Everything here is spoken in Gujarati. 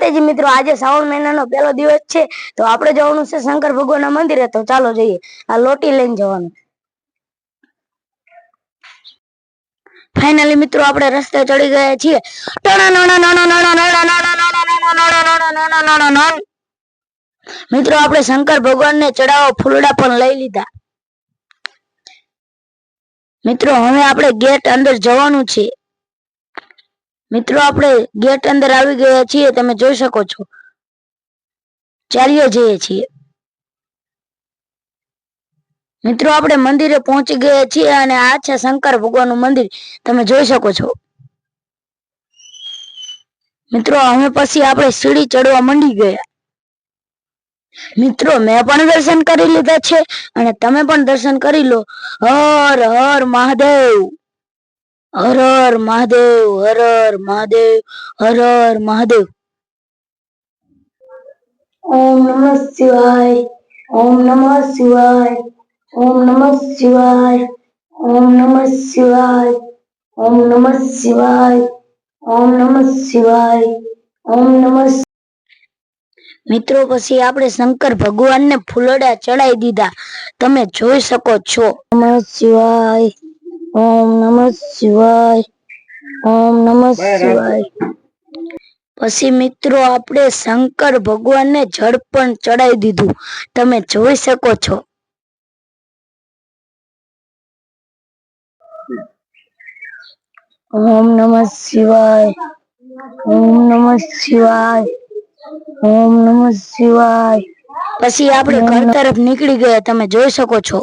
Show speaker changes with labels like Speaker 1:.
Speaker 1: માતાજી મિત્રો, આજે શ્રાવણ મહિનાનો પહેલો દિવસ છે તો આપણે જવાનું છે શંકર ભગવાનના મંદિરે। તો ચાલો જઈએ। આ લોટી લઈને જવાનું। ફાઇનલી મિત્રો આપણે રસ્તે ચડી ગયા છીએ। મિત્રો આપણે શંકર ભગવાનને ચડાવવા ફૂલડા પણ લઈ લીધા। મિત્રો હવે આપણે ગેટ અંદર જવાનું છે। મિત્રો આપણે ગેટ અંદર આવી ગયા છીએ, તમે જોઈ શકો છો। ચાલીએ જઈએ છીએ। મિત્રો આપણે મંદિરે પહોંચી ગયા છીએ અને આ છે શંકર ભગવાનનું મંદિર, તમે જોઈ શકો છો। મિત્રો હવે પછી આપણે સીડી ચડવા માંડી ગયા। મિત્રો મેં પણ દર્શન કરી લીધા છે અને તમે પણ દર્શન કરી લો। હર હર મહાદેવ, હર હર મહાદેવ, હર હર મહાદેવ, હર હર મહાદેવ। ઓમ નમઃ શિવાય, ઓમ નમઃ શિવાય, ઓમ નમઃ શિવાય, ઓમ નમઃ શિવાય, ઓમ નમઃ શિવાય, ઓમ નમઃ શિવાય, ઓમ નમઃ। મિત્રો પછી આપણે શંકર ભગવાનને ફૂલડા ચડાવી દીધા, તમે જોઈ શકો છો। નમઃ શિવાય, ઓમ નમઃ શિવાય, ઓમ નમઃ શિવાય। પછી મિત્રો આપણે શંકર ભગવાનને જળ પણ ચડાવી દીધું, તમે જોઈ શકો છો। ઓમ નમઃ શિવાય, ઓમ નમઃ શિવાય, ઓમ નમઃ શિવાય। પછી આપણે ઘર તરફ નીકળી ગયા, તમે જોઈ શકો છો।